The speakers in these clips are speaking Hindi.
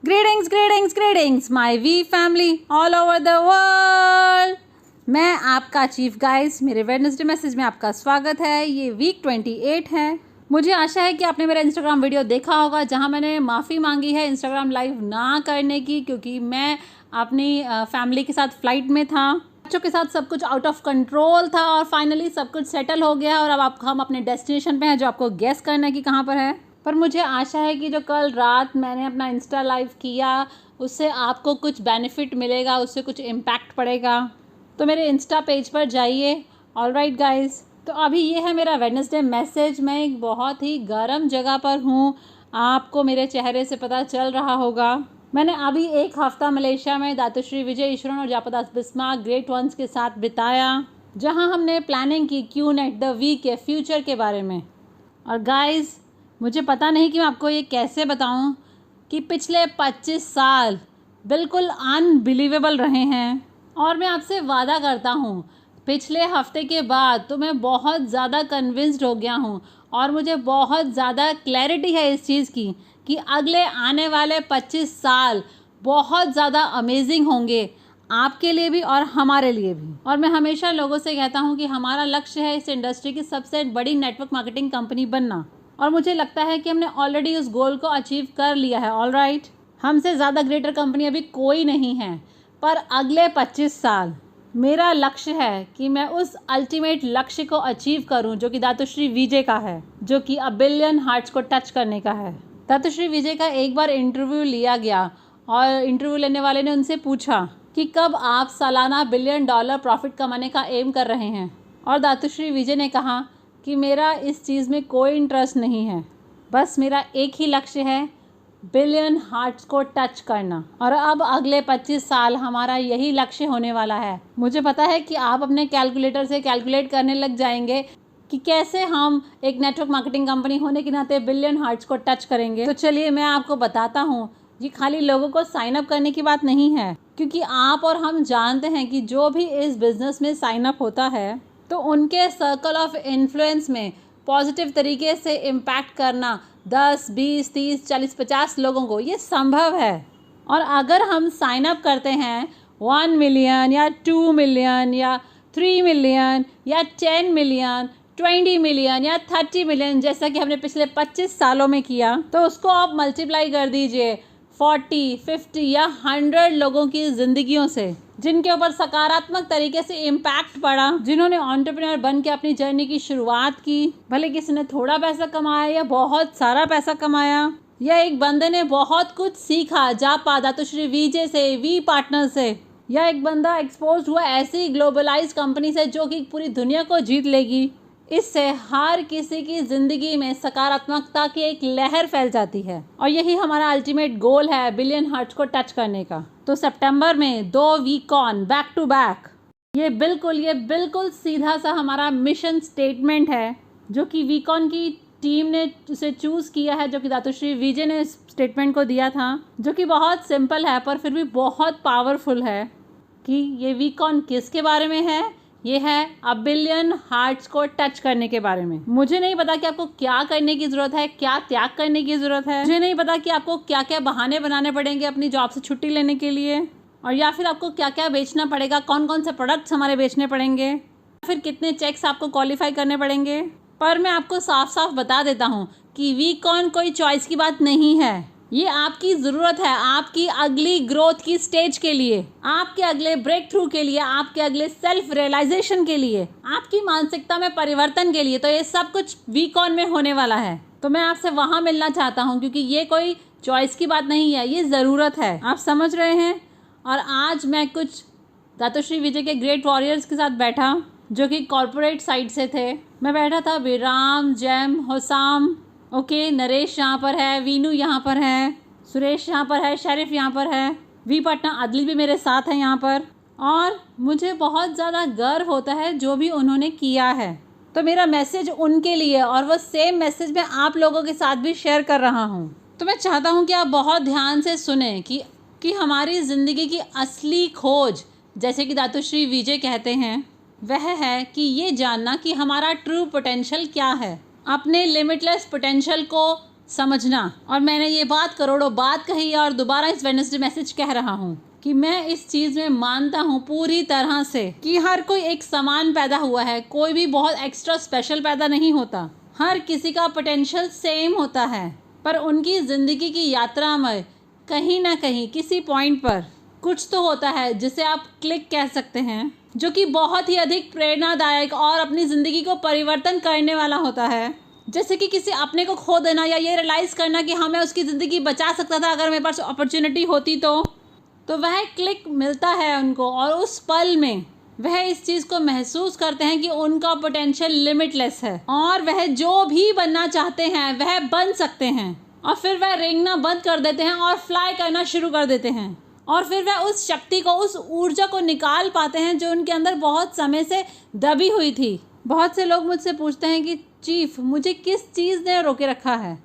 Greetings greetings greetings my we family all over the world. मैं आपका चीफ गाइस, मेरे वेडनेसडे मैसेज में आपका स्वागत है। ये वीक 28 है। मुझे आशा है कि आपने मेरा इंस्टाग्राम वीडियो देखा होगा जहां मैंने माफ़ी मांगी है इंस्टाग्राम लाइव ना करने की, क्योंकि मैं अपनी फैमिली के साथ फ्लाइट में था। बच्चों के साथ सब कुछ आउट ऑफ कंट्रोल था और फाइनली सब कुछ सेटल हो गया और अब हम अपने डेस्टिनेशन पे हैं, जो आपको गेस करना है कि कहाँ पर है। पर मुझे आशा है कि जो कल रात मैंने अपना इंस्टा लाइव किया उससे आपको कुछ बेनिफिट मिलेगा, उससे कुछ इम्पैक्ट पड़ेगा। तो मेरे इंस्टा पेज पर जाइए। ऑलराइट गाइस, तो अभी ये है मेरा वेडनेसडे मैसेज। मैं एक बहुत ही गर्म जगह पर हूँ, आपको मेरे चेहरे से पता चल रहा होगा। मैंने अभी एक हफ्ता मलेशिया में दातुश्री विजय ईश्वरन और जापदास बिस्मार्क ग्रेट वंस के साथ बिताया, जहाँ हमने प्लानिंग की क्यूनेट द वीक के फ्यूचर के बारे में। और गाइस, मुझे पता नहीं कि मैं आपको ये कैसे बताऊं कि पिछले 25 साल बिल्कुल अनबिलीवेबल रहे हैं। और मैं आपसे वादा करता हूं पिछले हफ्ते के बाद तो मैं बहुत ज़्यादा कन्विंस्ड हो गया हूं और मुझे बहुत ज़्यादा क्लैरिटी है इस चीज़ की कि अगले आने वाले 25 साल बहुत ज़्यादा अमेजिंग होंगे, आपके लिए भी और हमारे लिए भी। और मैं हमेशा लोगों से कहता हूं कि हमारा लक्ष्य है इस इंडस्ट्री की सबसे बड़ी नेटवर्क मार्केटिंग कंपनी बनना, और मुझे लगता है कि हमने ऑलरेडी उस गोल को अचीव कर लिया है। ऑलराइट, हमसे ज़्यादा ग्रेटर कंपनी अभी कोई नहीं है, पर अगले 25 साल मेरा लक्ष्य है कि मैं उस अल्टीमेट लक्ष्य को अचीव करूं जो कि दातुश्री विजय का है, जो कि 1 बिलियन हार्ट्स को टच करने का है। दातुश्री विजय का एक बार इंटरव्यू लिया गया और इंटरव्यू लेने वाले ने उनसे पूछा कि कब आप सालाना $1 बिलियन प्रॉफिट कमाने का एम कर रहे हैं। और दातुश्री विजय ने कहा कि मेरा इस चीज़ में कोई इंटरेस्ट नहीं है, बस मेरा एक ही लक्ष्य है, 1 बिलियन हार्ट्स को टच करना। और अब अगले 25 साल हमारा यही लक्ष्य होने वाला है। मुझे पता है कि आप अपने कैलकुलेटर से कैलकुलेट करने लग जाएंगे कि कैसे हम एक नेटवर्क मार्केटिंग कंपनी होने के नाते 1 बिलियन हार्ट्स को टच करेंगे। तो चलिए मैं आपको बताता हूँ, ये खाली लोगों को साइन अप करने की बात नहीं है, क्योंकि आप और हम जानते हैं कि जो भी इस बिज़नेस में साइन अप होता है तो उनके सर्कल ऑफ इन्फ्लुएंस में पॉजिटिव तरीके से इम्पैक्ट करना 10, 20, 30, 40, 50 लोगों को ये संभव है। और अगर हम साइन अप करते हैं 1 मिलियन या 2 मिलियन या 3 मिलियन या 10 मिलियन, 20 मिलियन या 30 मिलियन, जैसा कि हमने पिछले 25 सालों में किया, तो उसको आप मल्टीप्लाई कर दीजिए 40, 50 या 100 लोगों की ज़िंदगियों से, जिनके ऊपर सकारात्मक तरीके से इम्पैक्ट पड़ा, जिन्होंने एंटरप्रेन्योर बन के अपनी जर्नी की शुरुआत की। भले किसी ने थोड़ा पैसा कमाया या बहुत सारा पैसा कमाया, या एक बंदे ने बहुत कुछ सीखा जापा दातुश्री विजय से, वी पार्टनर से, या एक बंदा एक्सपोज हुआ ऐसी ग्लोबलाइज कंपनी से जो कि पूरी दुनिया को जीत लेगी। इससे हर किसी की ज़िंदगी में सकारात्मकता की एक लहर फैल जाती है और यही हमारा अल्टीमेट गोल है, 1 बिलियन हार्ट्स को टच करने का। तो सितंबर में 2 वीकॉन बैक टू बैक, ये बिल्कुल सीधा सा हमारा मिशन स्टेटमेंट है, जो कि वीकॉन की टीम ने उसे चूज़ किया है, जो कि दातुश्री विजय ने इस स्टेटमेंट को दिया था, जो कि बहुत सिंपल है पर फिर भी बहुत पावरफुल है। कि ये वीकॉन किसके बारे में है? ये है 1 बिलियन हार्ट्स को टच करने के बारे में। मुझे नहीं पता कि आपको क्या करने की ज़रूरत है, क्या त्याग करने की ज़रूरत है। मुझे नहीं पता कि आपको क्या क्या बहाने बनाने पड़ेंगे अपनी जॉब से छुट्टी लेने के लिए, और या फिर आपको क्या क्या बेचना पड़ेगा, कौन कौन से प्रोडक्ट्स हमारे बेचने पड़ेंगे, फिर कितने चेक्स आपको क्वालिफाई करने पड़ेंगे। पर मैं आपको साफ साफ बता देता हूँ कि वीकॉन कोई चॉइस की बात नहीं है। ये आपकी ज़रूरत है आपकी अगली ग्रोथ की स्टेज के लिए, आपके अगले ब्रेक थ्रू के लिए, आपके अगले सेल्फ रियलाइजेशन के लिए, आपकी मानसिकता में परिवर्तन के लिए। तो ये सब कुछ वीकॉन में होने वाला है। तो मैं आपसे वहाँ मिलना चाहता हूँ, क्योंकि ये कोई चॉइस की बात नहीं है, ये ज़रूरत है। आप समझ रहे हैं। और आज मैं कुछ दातुश्री विजय के ग्रेट वॉरियर्स के साथ बैठा, जो कि कॉरपोरेट साइड से थे। मैं बैठा था विराम, जैम, होसाम, ओके, नरेश यहाँ पर है, वीनू यहाँ पर है, सुरेश यहाँ पर है, शरीफ यहाँ पर है, वी पटना अदली भी मेरे साथ है यहाँ पर। और मुझे बहुत ज़्यादा गर्व होता है जो भी उन्होंने किया है। तो मेरा मैसेज उनके लिए, और वो सेम मैसेज मैं आप लोगों के साथ भी शेयर कर रहा हूँ। तो मैं चाहता हूँ कि आप बहुत ध्यान से सुने कि हमारी ज़िंदगी की असली खोज, जैसे कि दातुश्री विजय कहते हैं, वह है कि ये जानना कि हमारा ट्रू पोटेंशियल क्या है, अपने लिमिटलेस पोटेंशियल को समझना। और मैंने ये बात करोड़ों बात कही और दोबारा इस वेडनेसडे मैसेज कह रहा हूँ कि मैं इस चीज़ में मानता हूँ पूरी तरह से कि हर कोई एक समान पैदा हुआ है, कोई भी बहुत एक्स्ट्रा स्पेशल पैदा नहीं होता। हर किसी का पोटेंशियल सेम होता है, पर उनकी ज़िंदगी की यात्रा में कहीं ना कहीं किसी पॉइंट पर कुछ तो होता है जिसे आप क्लिक कह सकते हैं, जो कि बहुत ही अधिक प्रेरणादायक और अपनी ज़िंदगी को परिवर्तन करने वाला होता है। जैसे कि किसी अपने को खो देना या ये रियलाइज़ करना कि हाँ मैं उसकी ज़िंदगी बचा सकता था अगर मेरे पास अपॉर्चुनिटी होती तो वह क्लिक मिलता है उनको, और उस पल में वह इस चीज़ को महसूस करते हैं कि उनका पोटेंशियल लिमिटलेस है और वह जो भी बनना चाहते हैं वह बन सकते हैं। और फिर वह रेंगना बंद कर देते हैं और फ्लाई करना शुरू कर देते हैं, और फिर वह उस शक्ति को, उस ऊर्जा को निकाल पाते हैं जो उनके अंदर बहुत समय से दबी हुई थी। बहुत से लोग मुझसे पूछते हैं कि चीफ, मुझे किस चीज़ ने रोके रखा है,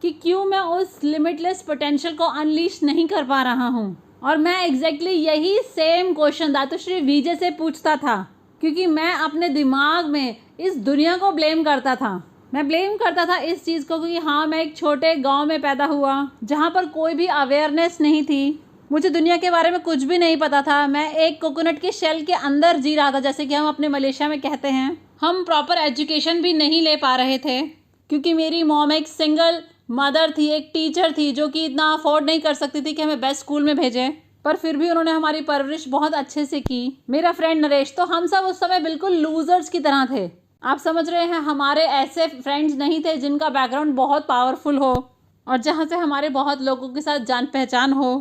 कि क्यों मैं उस लिमिटलेस पोटेंशियल को अनलीश नहीं कर पा रहा हूँ। और मैं एग्जैक्टली यही सेम क्वेश्चन दातुश्री विजय से पूछता था, क्योंकि मैं अपने दिमाग में इस दुनिया को ब्लेम करता था। मैं ब्लेम करता था इस चीज़ को कि हाँ मैं एक छोटे गांव में पैदा हुआ जहाँ पर कोई भी अवेयरनेस नहीं थी, मुझे दुनिया के बारे में कुछ भी नहीं पता था। मैं एक कोकोनट के शेल के अंदर जी रहा था, जैसे कि हम अपने मलेशिया में कहते हैं। हम प्रॉपर एजुकेशन भी नहीं ले पा रहे थे क्योंकि मेरी मॉम एक सिंगल मदर थी, एक टीचर थी जो कि इतना अफोर्ड नहीं कर सकती थी कि हमें बेस्ट स्कूल में भेजें, पर फिर भी उन्होंने हमारी परवरिश बहुत अच्छे से की। मेरा फ्रेंड नरेश, तो हम सब उस समय बिल्कुल लूजर्स की तरह थे। आप समझ रहे हैं, हमारे ऐसे फ्रेंड्स नहीं थे जिनका बैकग्राउंड बहुत पावरफुल हो और जहाँ से हमारे बहुत लोगों के साथ जान पहचान हो।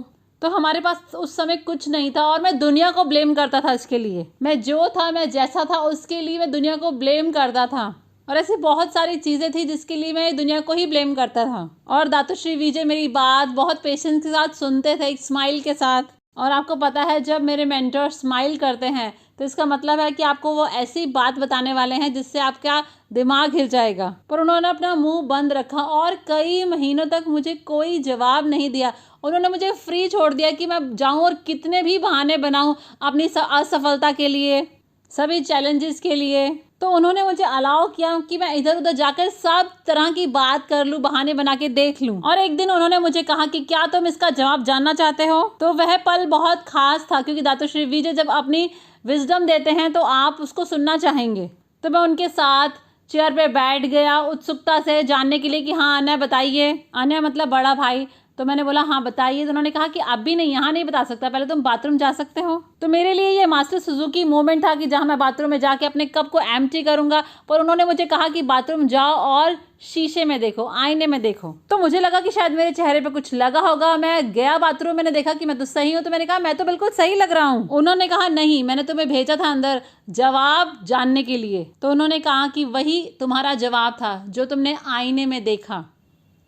तो हमारे पास उस समय कुछ नहीं था और मैं दुनिया को ब्लेम करता था इसके लिए। मैं जो था, मैं जैसा था, उसके लिए मैं दुनिया को ब्लेम करता था। और ऐसी बहुत सारी चीज़ें थी जिसके लिए मैं दुनिया को ही ब्लेम करता था। और दातुश्री विजय मेरी बात बहुत पेशेंस के साथ सुनते थे, एक स्माइल के साथ। और आपको पता है, जब मेरे मेंटर स्माइल करते हैं तो इसका मतलब है कि आपको वो ऐसी बात बताने वाले हैं जिससे आपका दिमाग हिल जाएगा। पर उन्होंने अपना मुंह बंद रखा और कई महीनों तक मुझे कोई जवाब नहीं दिया। उन्होंने मुझे फ्री छोड़ दिया कि मैं जाऊं और कितने भी बहाने बनाऊं अपनी असफलता के लिए, सभी चैलेंजेस के लिए। तो उन्होंने मुझे अलाउ किया कि मैं इधर उधर जाकर सब तरह की बात कर लूं, बहाने बना के देख लूं। और एक दिन उन्होंने मुझे कहा कि क्या तुम इसका जवाब जानना चाहते हो। तो वह पल बहुत खास था क्योंकि दातुश्री विजय जब अपनी विजडम देते हैं तो आप उसको सुनना चाहेंगे। तो मैं उनके साथ चेयर पे बैठ गया उत्सुकता से जानने के लिए कि हाँ अनय बताइए। अनय मतलब बड़ा भाई। तो मैंने बोला हाँ बताइए। तो उन्होंने कहा कि अभी नहीं, यहाँ नहीं बता सकता, पहले तुम बाथरूम जा सकते हो। तो मेरे लिए ये मास्टर सुजुकी मोमेंट था कि जहाँ मैं बाथरूम में जाके अपने कप को एम्प्टी करूँगा। पर उन्होंने मुझे कहा कि बाथरूम जाओ और शीशे में देखो, आईने में देखो। तो मुझे लगा कि शायद मेरे चेहरे पे कुछ लगा होगा। मैं गया बाथरूम, मैंने देखा कि मैं तो सही हूँ। तो मैंने कहा मैं तो बिल्कुल सही लग रहा हूँ। उन्होंने कहा नहीं, मैंने तुम्हें भेजा था अंदर जवाब जानने के लिए। तो उन्होंने कहा कि वही तुम्हारा जवाब था जो तुमने आईने में देखा।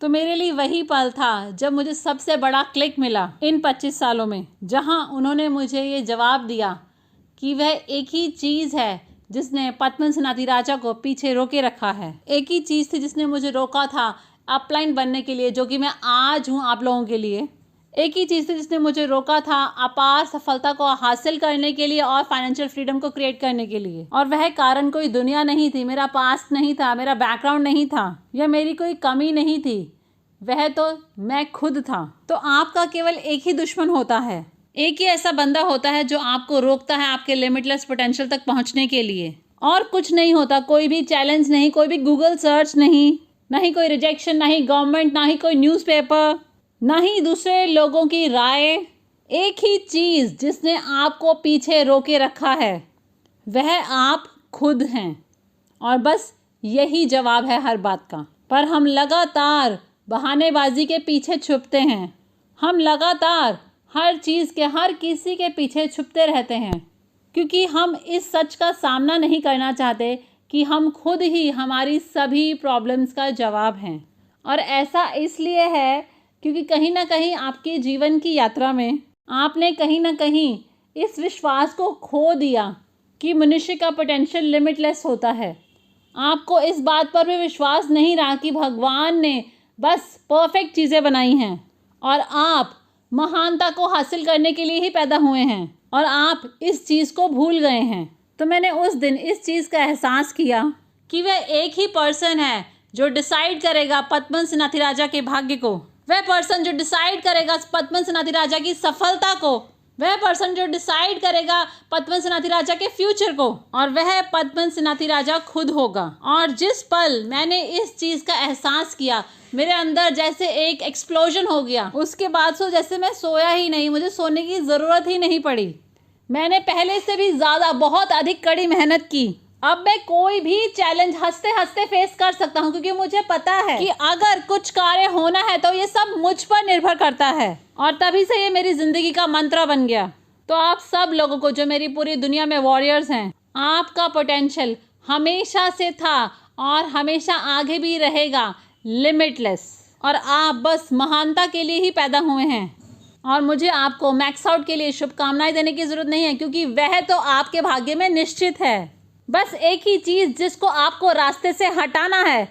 तो मेरे लिए वही पल था जब मुझे सबसे बड़ा क्लिक मिला इन 25 सालों में, जहां उन्होंने मुझे ये जवाब दिया कि वह एक ही चीज़ है जिसने पद्मन सनाति राजा को पीछे रोके रखा है। एक ही चीज़ थी जिसने मुझे रोका था अपलाइन बनने के लिए, जो कि मैं आज हूँ आप लोगों के लिए। एक ही चीज़ थी जिसने मुझे रोका था अपार सफलता को हासिल करने के लिए और फाइनेंशियल फ्रीडम को क्रिएट करने के लिए। और वह कारण कोई दुनिया नहीं थी, मेरा पास्ट नहीं था, मेरा बैकग्राउंड नहीं था, या मेरी कोई कमी नहीं थी। वह तो मैं खुद था। तो आपका केवल एक ही दुश्मन होता है, एक ही ऐसा बंदा होता है जो आपको रोकता है आपके लिमिटलेस पोटेंशियल तक पहुंचने के लिए। और कुछ नहीं होता, कोई भी चैलेंज नहीं, कोई भी गूगल सर्च नहीं, ना ही कोई रिजेक्शन, ना ही गवर्नमेंट, ना ही कोई न्यूज़पेपर, ना ही दूसरे लोगों की राय। एक ही चीज़ जिसने आपको पीछे रोके रखा है वह आप खुद हैं। और बस यही जवाब है हर बात का। पर हम लगातार बहानेबाजी के पीछे छुपते हैं। हम लगातार हर चीज़ के, हर किसी के पीछे छुपते रहते हैं क्योंकि हम इस सच का सामना नहीं करना चाहते कि हम खुद ही हमारी सभी प्रॉब्लम्स का जवाब हैं। और ऐसा इसलिए है क्योंकि कहीं ना कहीं आपके जीवन की यात्रा में आपने कहीं ना कहीं इस विश्वास को खो दिया कि मनुष्य का पोटेंशियल लिमिटलेस होता है। आपको इस बात पर भी विश्वास नहीं रहा कि भगवान ने बस परफेक्ट चीज़ें बनाई हैं और आप महानता को हासिल करने के लिए ही पैदा हुए हैं, और आप इस चीज़ को भूल गए हैं। तो मैंने उस दिन इस चीज़ का एहसास किया कि वह एक ही पर्सन है जो डिसाइड करेगा पद्मन सेनाधिराजा के भाग्य को, वह पर्सन जो डिसाइड करेगा पद्मन सेनाधिराजा की सफलता को, वह पर्सन जो डिसाइड करेगा पद्मन सेनाधिराजा के फ्यूचर को, और वह पद्मन सेनाधिराजा खुद होगा। और जिस पल मैंने इस चीज़ का एहसास किया, मेरे अंदर जैसे एक एक्सप्लोजन हो गया। उसके बाद से जैसे मैं सोया ही नहीं, मुझे सोने की ज़रूरत ही नहीं पड़ी। मैंने पहले से भी ज़्यादा बहुत अधिक कड़ी मेहनत की। अब मैं कोई भी चैलेंज हंसते हंसते फेस कर सकता हूँ, क्योंकि मुझे पता है कि अगर कुछ कार्य होना है तो ये सब मुझ पर निर्भर करता है। और तभी से ये मेरी ज़िंदगी का मंत्र बन गया। तो आप सब लोगों को, जो मेरी पूरी दुनिया में वॉरियर्स हैं, आपका पोटेंशियल हमेशा से था और हमेशा आगे भी रहेगा, लिमिटलेस। और आप बस महानता के लिए ही पैदा हुए हैं। और मुझे आपको मैक्स आउट के लिए शुभकामनाएं देने की ज़रूरत नहीं है, क्योंकि वह तो आपके भाग्य में निश्चित है। बस एक ही चीज़ जिसको आपको रास्ते से हटाना है,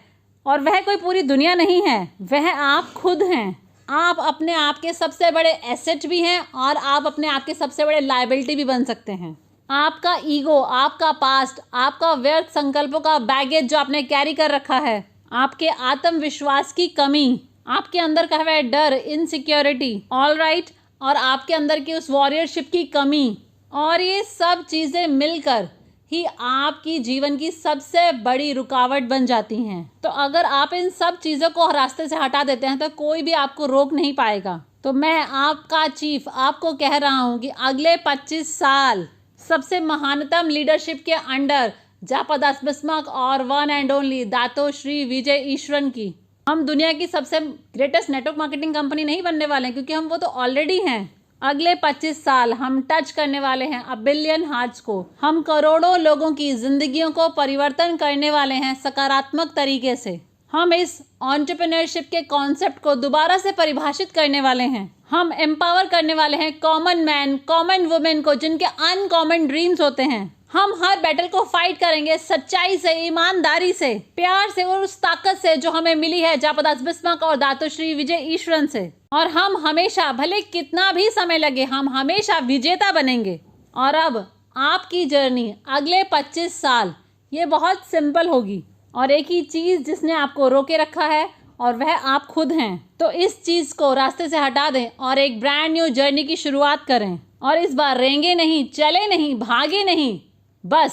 और वह कोई पूरी दुनिया नहीं है, वह आप खुद हैं। आप अपने आप के सबसे बड़े एसेट भी हैं और आप अपने आप के सबसे बड़े लायबिलिटी भी बन सकते हैं। आपका ईगो, आपका पास्ट, आपका व्यर्थ संकल्पों का बैगेज जो आपने कैरी कर रखा है, आपके आत्मविश्वास की कमी, आपके अंदर का वह डर, इनसिक्योरिटी, ऑल राइट, और आपके अंदर की उस वॉरियरशिप की कमी, और ये सब चीज़ें मिलकर ही आपकी जीवन की सबसे बड़ी रुकावट बन जाती हैं। तो अगर आप इन सब चीज़ों को रास्ते से हटा देते हैं तो कोई भी आपको रोक नहीं पाएगा। तो मैं आपका चीफ आपको कह रहा हूँ कि अगले 25 साल सबसे महानतम लीडरशिप के अंडर जापादास बिस्मार्क और one and only Dato Sri Vijay Eswaran की, हम दुनिया की सबसे ग्रेटेस्ट नेटवर्क मार्केटिंग कंपनी नहीं बनने वाले हैं, क्योंकि हम वो तो ऑलरेडी हैं। अगले 25 साल हम टच करने वाले हैं अ बिलियन हार्ट्स को। हम करोड़ों लोगों की जिंदगियों को परिवर्तन करने वाले हैं सकारात्मक तरीके से। हम इस एंटरप्रेन्योरशिप के कॉन्सेप्ट को दोबारा से परिभाषित करने वाले हैं। हम एम्पावर करने वाले हैं कॉमन मैन, कॉमन वुमेन को, जिनके अनकॉमन ड्रीम्स होते हैं। हम हर बैटल को फाइट करेंगे सच्चाई से, ईमानदारी से, प्यार से और उस ताकत से जो हमें मिली है जापादास बिस्मार्क और दातो श्री विजय ईश्वरन से। और हम हमेशा, भले कितना भी समय लगे, हम हमेशा विजेता बनेंगे। और अब आपकी जर्नी अगले 25 साल ये बहुत सिंपल होगी, और एक ही चीज़ जिसने आपको रोके रखा है, और वह आप खुद हैं। तो इस चीज़ को रास्ते से हटा दें और एक ब्रांड न्यू जर्नी की शुरुआत करें। और इस बार रेंगे नहीं, चले नहीं, भागे नहीं, बस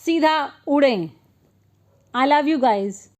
सीधा उड़ें। I love you guys.